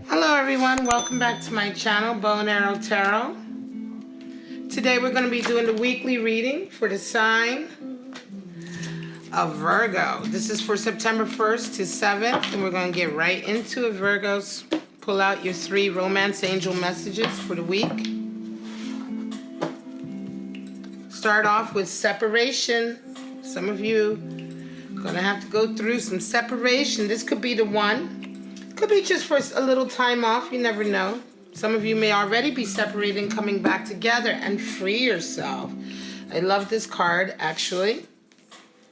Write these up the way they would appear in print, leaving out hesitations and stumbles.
Hello everyone, welcome back to my channel, Bow and Arrow Tarot. Today we're going to be doing the weekly reading for the sign of Virgo. This is for September 1st to 7th, and we're going to get right into it, Virgos. Pull out your 3 romance angel messages for the week. Start off with separation. Some of you are going to have to go through some separation. This could be the one. Could be just for a little time off, you never know. Some of you may already be separating, coming back together, and free yourself. I love this card, actually.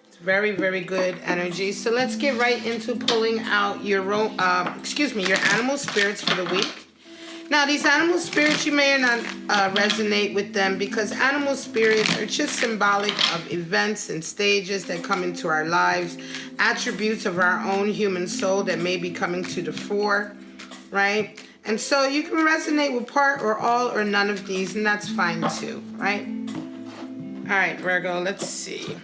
It's very, very good energy. So let's get right into pulling out your your animal spirits for the week. Now, these animal spirits, you may or not resonate with them, because animal spirits are just symbolic of events and stages that come into our lives, attributes of our own human soul that may be coming to the fore, right? And so you can resonate with part or all or none of these, and that's fine too, right? All right, Virgo, let's see.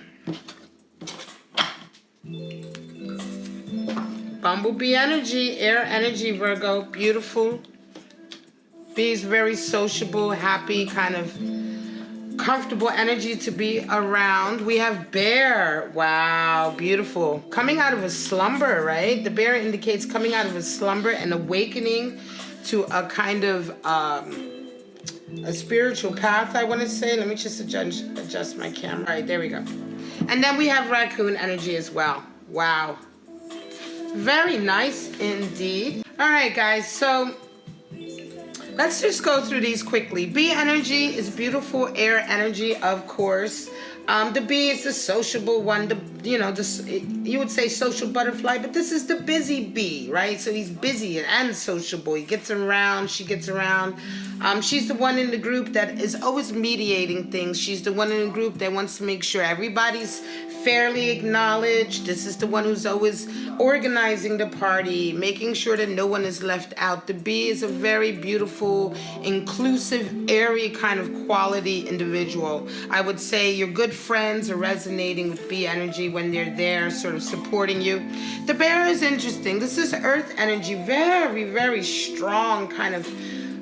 Bumblebee energy, air energy, Virgo, beautiful. Bee is very sociable, happy, kind of comfortable energy to be around. We have bear. Wow, beautiful. Coming out of a slumber, right? The bear indicates coming out of a slumber and awakening to a kind of a spiritual path, I want to say. Let me just adjust my camera. All right, there we go. And then we have raccoon energy as well. Wow. Very nice indeed. All right, guys, so let's just go through these quickly. Bee energy is beautiful air energy, of course. The bee is the sociable one. You would say social butterfly, but this is the busy bee, right? So he's busy and sociable. He gets around, she gets around. She's the one in the group that is always mediating things. She's the one in the group that wants to make sure everybody's fairly acknowledged. This is the one who's always organizing the party, making sure that no one is left out. The bee is a very beautiful, inclusive, airy kind of quality individual. I would say your good friends are resonating with bee energy when they're there, sort of supporting you. The bear is interesting. This is earth energy, very, very strong kind of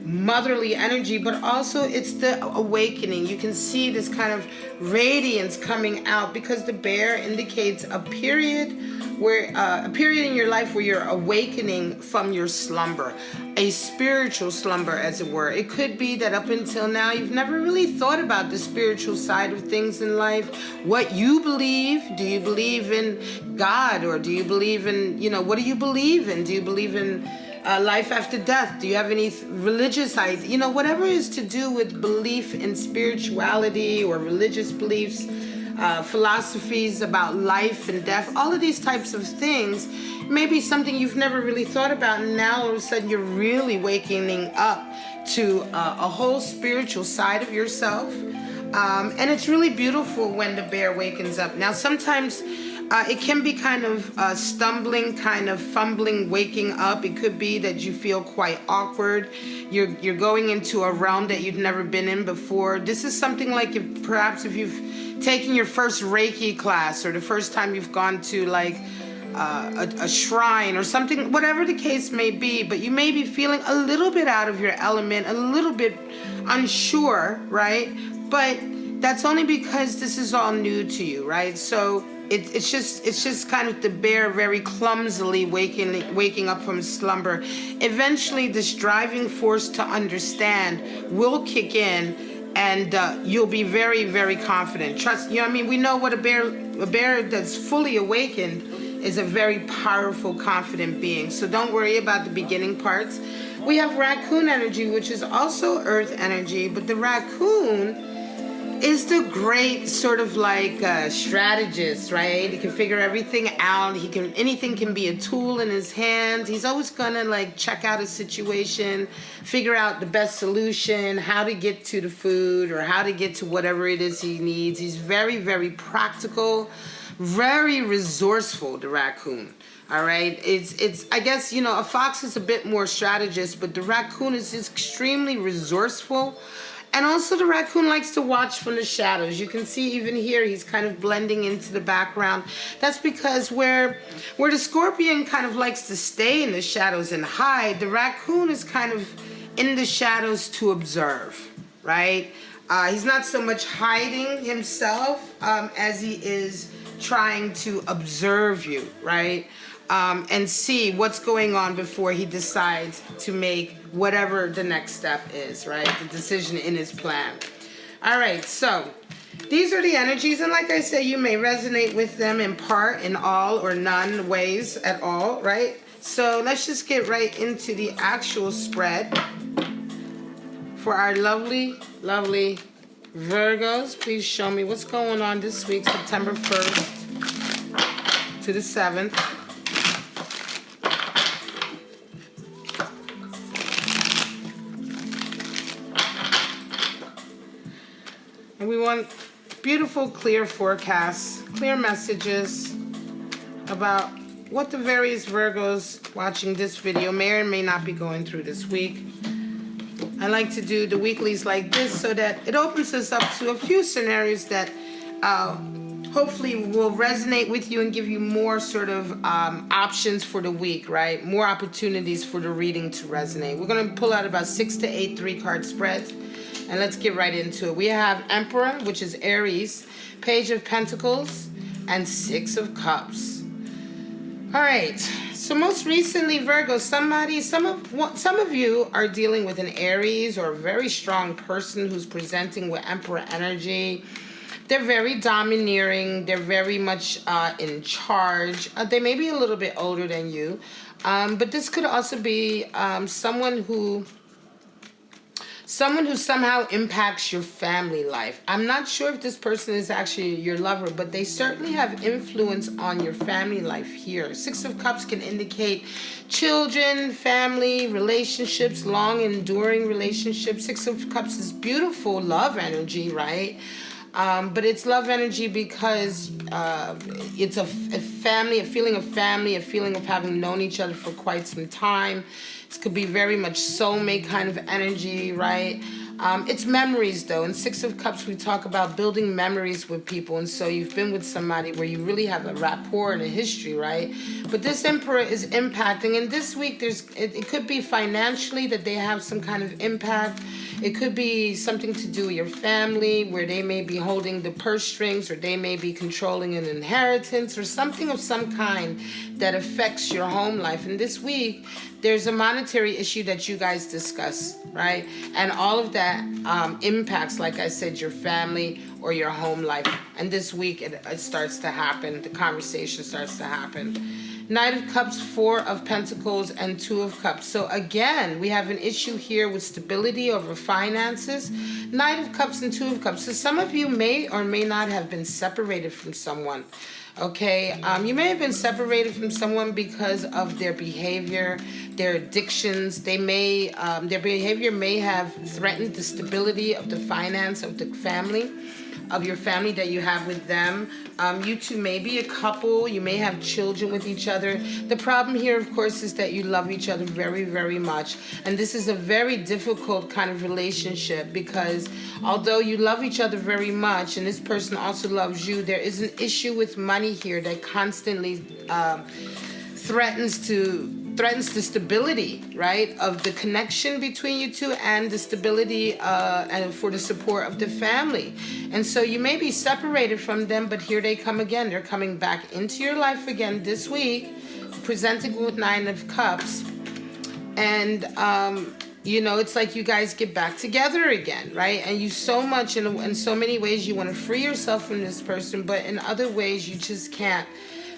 motherly energy, but also it's the awakening. You can see this kind of radiance coming out, because the bear indicates a period in your life where you're awakening from your slumber, a spiritual slumber, as it were. It could be that up until now you've never really thought about the spiritual side of things in life, what you believe. Do you believe in God, or do you believe in, what do you believe in? Do you believe in life after death? Do you have any religious ideas? Whatever is to do with belief in spirituality or religious beliefs, philosophies about life and death, all of these types of things may be something you've never really thought about, and now all of a sudden you're really waking up to a whole spiritual side of yourself. And it's really beautiful when the bear wakens up. Now, sometimes it can be kind of stumbling, kind of fumbling, waking up. It could be that you feel quite awkward. You're going into a realm that you've never been in before. This is something like if you've taken your first Reiki class, or the first time you've gone to like a shrine or something, whatever the case may be, but you may be feeling a little bit out of your element, a little bit unsure, right? But that's only because this is all new to you, right? So it's just kind of the bear very clumsily waking up from slumber. Eventually, this driving force to understand will kick in, and you'll be very, very confident. Trust, we know what a bear that's fully awakened is a very powerful, confident being. So don't worry about the beginning parts. We have raccoon energy, which is also earth energy, but the raccoon is the great sort of like strategist, right? He can figure everything out. Anything can be a tool in his hand. He's always gonna like check out a situation, figure out the best solution, how to get to the food or how to get to whatever it is he needs. He's very, very practical, very resourceful, the raccoon. All right, it's I guess a fox is a bit more strategist, but the raccoon is extremely resourceful. And also the raccoon likes to watch from the shadows. You can see even here he's kind of blending into the background. That's because where the scorpion kind of likes to stay in the shadows and hide, the raccoon is kind of in the shadows to observe, right? He's not so much hiding himself as he is trying to observe you, right? And see what's going on before he decides to make whatever the next step is, right? The decision in his plan. All right, so these are the energies, and like I say, you may resonate with them in part, in all, or none ways at all, right? So let's just get right into the actual spread for our lovely, lovely Virgos. Please show me what's going on this week, September 1st to the 7th. And we want beautiful, clear forecasts, clear messages about what the various Virgos watching this video may or may not be going through this week. I like to do the weeklies like this so that it opens us up to a few scenarios that hopefully will resonate with you and give you more sort of options for the week, right? More opportunities for the reading to resonate. We're going to pull out about 6 to 8 3-card spreads. And let's get right into it. We have Emperor, which is Aries, Page of Pentacles, and 6 of Cups. All right. So most recently, Virgo, some of you are dealing with an Aries or a very strong person who's presenting with Emperor energy. They're very domineering. They're very much in charge. They may be a little bit older than you, but this could also be someone who somehow impacts your family life. I'm not sure if this person is actually your lover, but they certainly have influence on your family life here. 6 of Cups can indicate children, family, relationships, long enduring relationships. 6 of Cups is beautiful love energy, right? But it's love energy because it's a family, a feeling of family, a feeling of having known each other for quite some time. This could be very much soulmate kind of energy, right? It's memories, though. In 6 of Cups, we talk about building memories with people. And so you've been with somebody where you really have a rapport and a history, right? But this Emperor is impacting. And this week, it could be financially that they have some kind of impact. It could be something to do with your family, where they may be holding the purse strings, or they may be controlling an inheritance, or something of some kind that affects your home life. And this week, there's a monetary issue that you guys discuss, right? And all of that impacts, like I said, your family or your home life. And this week, it starts to happen. The conversation starts to happen. Knight of Cups, 4 of Pentacles, and 2 of Cups. So again, we have an issue here with stability over finances. Knight of Cups and 2 of Cups. So some of you may or may not have been separated from someone. Okay, you may have been separated from someone because of their behavior, their addictions. They may, their behavior may have threatened the stability of the finance of the family, of your family that you have with them. You two may be a couple. You may have children with each other. The problem here, of course, is that you love each other very, very much. And this is a very difficult kind of relationship because although you love each other very much and this person also loves you, there is an issue with money here that constantly threatens the stability, right, of the connection between you two and the stability and for the support of the family. And so you may be separated from them, but here they come again. They're coming back into your life again this week, presenting with 9 of Cups. And, you know, it's like you guys get back together again, right? And you so much, in so many ways, you want to free yourself from this person, but in other ways, you just can't.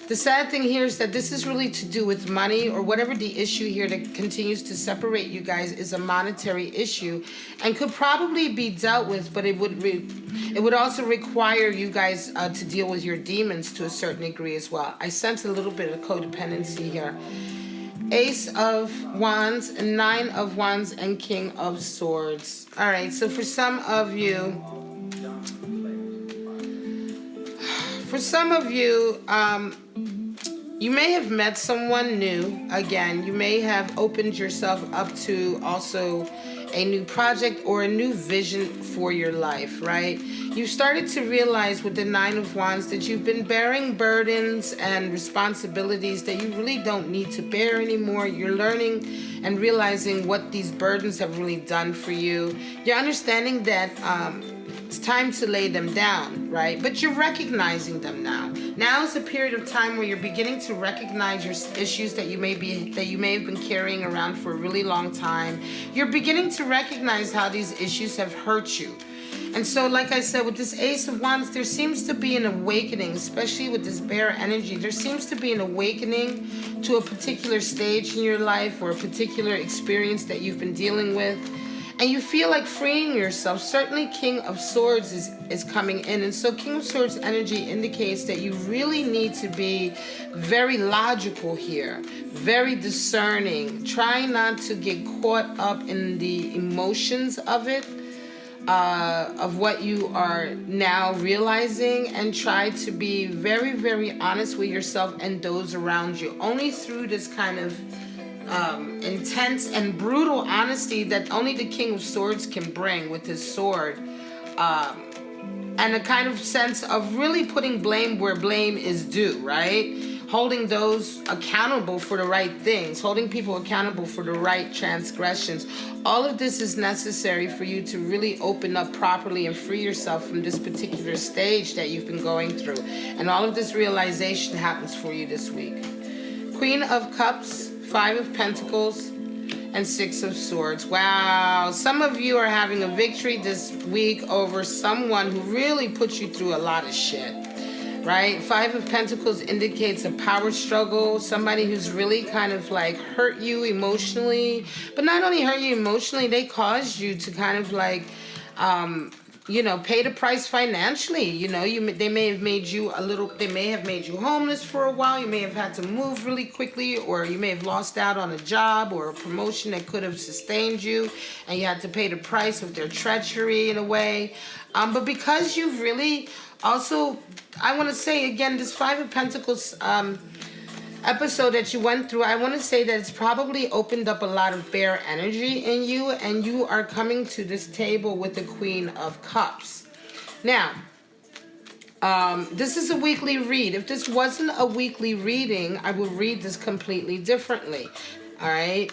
The sad thing here is that this is really to do with money, or whatever the issue here that continues to separate you guys is a monetary issue and could probably be dealt with, but it would also require you guys to deal with your demons to a certain degree as well. I sense a little bit of codependency here. Ace of Wands, 9 of Wands, and King of Swords. All right, so for some of you, You may have met someone new. Again, you may have opened yourself up to also a new project or a new vision for your life, right? You've started to realize with the Nine of Wands that you've been bearing burdens and responsibilities that you really don't need to bear anymore. You're learning and realizing what these burdens have really done for you. You're understanding that it's time to lay them down, right? But you're recognizing them now. Now is a period of time where you're beginning to recognize your issues that you may have been carrying around for a really long time. You're beginning to recognize how these issues have hurt you. And so, like I said, with this Ace of Wands, there seems to be an awakening, especially with this bear energy. There seems to be an awakening to a particular stage in your life or a particular experience that you've been dealing with. And you feel like freeing yourself. Certainly King of Swords is coming in. And so King of Swords energy indicates that you really need to be very logical here, very discerning. Try not to get caught up in the emotions of it, of what you are now realizing, and try to be very, very honest with yourself and those around you. Only through this kind of intense and brutal honesty that only the King of Swords can bring with his sword, and a kind of sense of really putting blame where blame is due, right? Holding those accountable for the right things, holding people accountable for the right transgressions. All of this is necessary for you to really open up properly and free yourself from this particular stage that you've been going through. And all of this realization happens for you this week. Queen of Cups, Five of Pentacles, and Six of Swords. Wow, some of you are having a victory this week over someone who really put you through a lot of shit, right? Five of Pentacles indicates a power struggle, somebody who's really kind of like hurt you emotionally, but not only hurt you emotionally, they caused you to kind of like, pay the price financially. They may have made you homeless for a while. You may have had to move really quickly, or you may have lost out on a job or a promotion that could have sustained you, and you had to pay the price of their treachery in a way. But because you've really also, I want to say again, this Five of Pentacles episode that you went through, I want to say that it's probably opened up a lot of bear energy in you, and you are coming to this table with the Queen of Cups. Now, this is a weekly read. If this wasn't a weekly reading, I would read this completely differently. All right.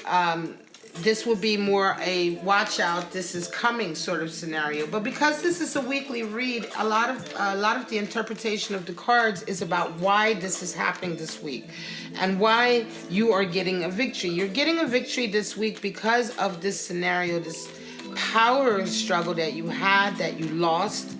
This would be more a watch out, this is coming sort of scenario. But because this is a weekly read, a lot of the interpretation of the cards is about why this is happening this week and why you are getting a victory. You're getting a victory this week because of this scenario, this power struggle that you had, that you lost.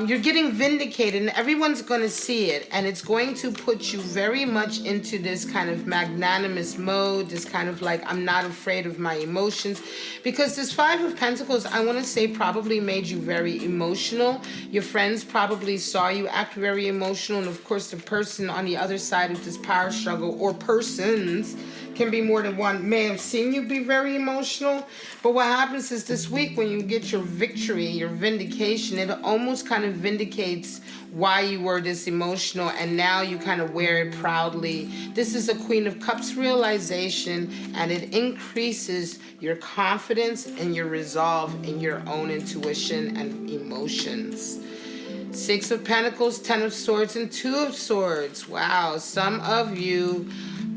You're getting vindicated, and everyone's going to see it, and it's going to put you very much into this kind of magnanimous mode, this kind of like, I'm not afraid of my emotions, because this Five of Pentacles, I want to say, probably made you very emotional. Your friends probably saw you act very emotional, and of course the person on the other side of this power struggle, or persons, can be more than one, may have seen you be very emotional. But what happens is this week when you get your victory, your vindication, it almost kind of vindicates why you were this emotional, and now you kind of wear it proudly. This is a Queen of Cups realization, and it increases your confidence and your resolve in your own intuition and emotions. Six of Pentacles, Ten of Swords, and Two of Swords. Wow, some of you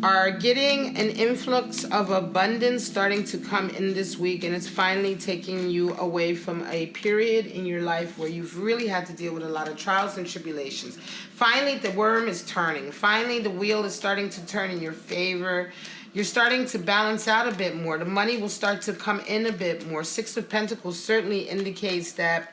are getting an influx of abundance starting to come in this week, and it's finally taking you away from a period in your life where you've really had to deal with a lot of trials and tribulations. Finally, the worm is turning. Finally, the wheel is starting to turn in your favor. You're starting to balance out a bit more. The money will start to come in a bit more. Six of Pentacles certainly indicates that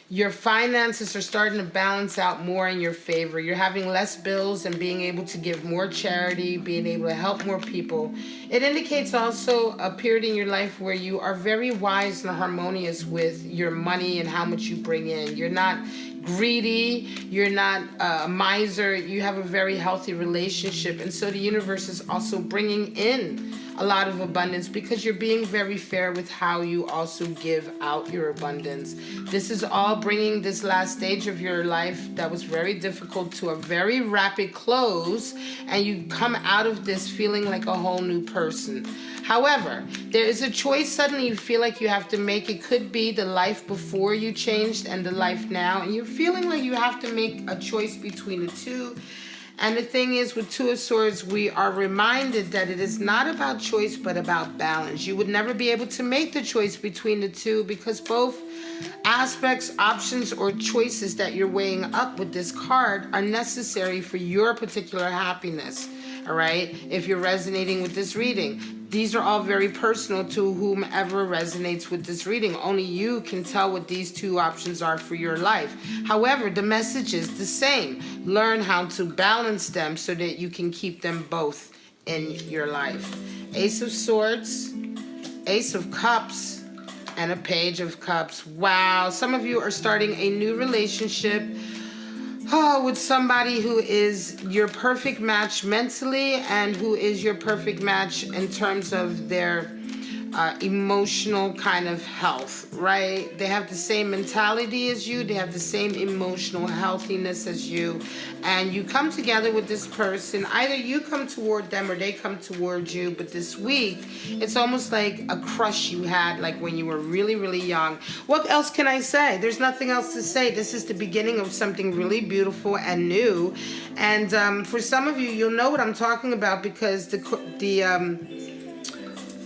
your finances are starting to balance out more in your favor. You're having less bills and being able to give more charity, being able to help more people. It indicates also a period in your life where you are very wise and harmonious with your money and how much you bring in. You're not greedy, you're not a miser, you have a very healthy relationship. And so the universe is also bringing in a lot of abundance because you're being very fair with how you also give out your abundance. This is all bringing this last stage of your life that was very difficult to a very rapid close, and you come out of this feeling like a whole new person. However, there is a choice suddenly you feel like you have to make. It could be the life before you changed and the life now, and you're feeling like you have to make a choice between the two. And the thing is, with Two of Swords, we are reminded that it is not about choice, but about balance. You would never be able to make the choice between the two because both aspects, options, or choices that you're weighing up with this card are necessary for your particular happiness. All right? If you're resonating with this reading, these are all very personal to whomever resonates with this reading. Only you can tell what these two options are for your life. However, the message is the same. Learn how to balance them so that you can keep them both in your life. Ace of Swords, Ace of Cups, and a Page of Cups. Wow, some of you are starting a new relationship with somebody who is your perfect match mentally and who is your perfect match in terms of their emotional kind of health, right? They have the same mentality as you. They have the same emotional healthiness as you. And you come together with this person. Either you come toward them or they come towards you. But this week, it's almost like a crush you had like when you were really, really young. What else can I say? There's nothing else to say. This is the beginning of something really beautiful and new. And for some of you, you'll know what I'm talking about because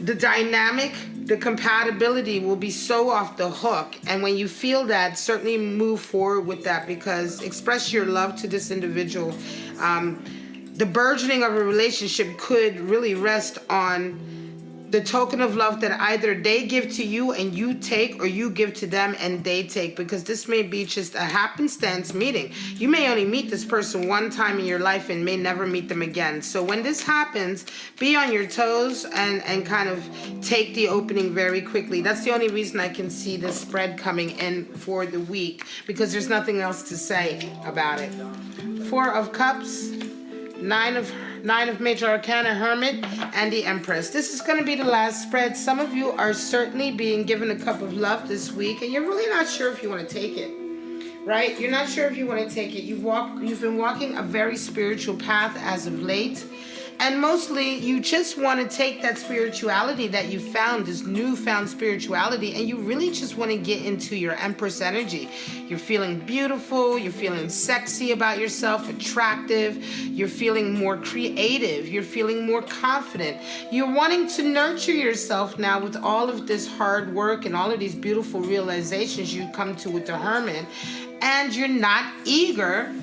the dynamic, the compatibility will be so off the hook. And when you feel that, certainly move forward with that because express your love to this individual. The burgeoning of a relationship could really rest on the token of love that either they give to you and you take, or you give to them and they take, because this may be just a happenstance meeting. You may only meet this person one time in your life and may never meet them again. So when this happens, be on your toes and kind of take the opening very quickly. That's the only reason I can see this spread coming in for the week, because there's nothing else to say about it. Four of Cups, Nine of Major Arcana, Hermit, and the Empress. This is going to be the last spread. Some of you are certainly being given a cup of love this week, and you're really not sure if you want to take it, right? You're not sure if you want to take it. You've been walking a very spiritual path as of late, and mostly you just want to take that spirituality that you found, this newfound spirituality, and you really just want to get into your Empress energy. You're feeling beautiful, you're feeling sexy about yourself, attractive, you're feeling more creative, you're feeling more confident. You're wanting to nurture yourself now with all of this hard work and all of these beautiful realizations you come to with the Hermit, and you're not eager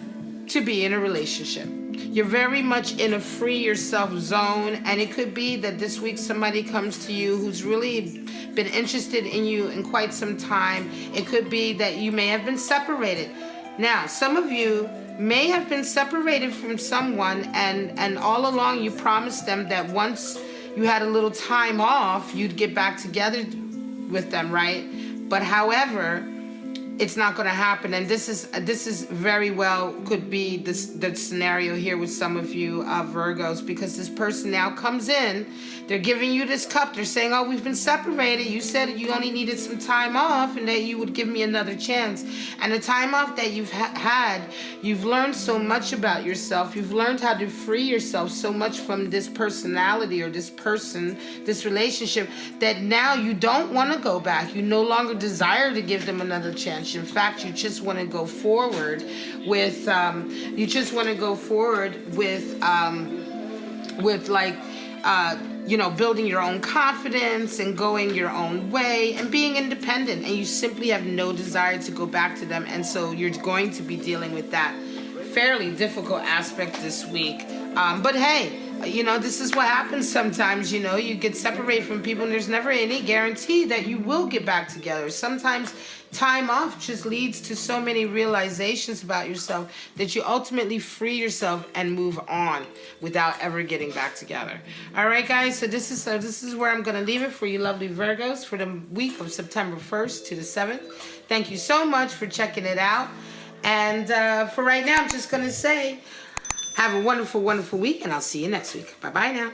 to be in a relationship. You're very much in a free yourself zone, and it could be that this week somebody comes to you who's really been interested in you in quite some time. It could be that you may have been separated. Now, some of you may have been separated from someone, and all along you promised them that once you had a little time off, you'd get back together with them, right? But however, it's not going to happen, and this is very well could be the scenario here with some of you Virgos, because this person now comes in, they're giving you this cup, they're saying, oh, we've been separated, you said you only needed some time off and that you would give me another chance. And the time off that you've had, you've learned so much about yourself, you've learned how to free yourself so much from this personality or this person, this relationship, that now you don't want to go back. You no longer desire to give them another chance. In fact, you just want to go forward with building your own confidence and going your own way and being independent, and you simply have no desire to go back to them. And so you're going to be dealing with that fairly difficult aspect this week. But hey, this is what happens sometimes. You get separated from people and there's never any guarantee that you will get back together. Sometimes time off just leads to so many realizations about yourself that you ultimately free yourself and move on without ever getting back together. All right, guys, so this is where I'm going to leave it for you lovely Virgos for the week of September 1st to the 7th. Thank you so much for checking it out. And for right now, I'm just going to say, have a wonderful, wonderful week, and I'll see you next week. Bye-bye now.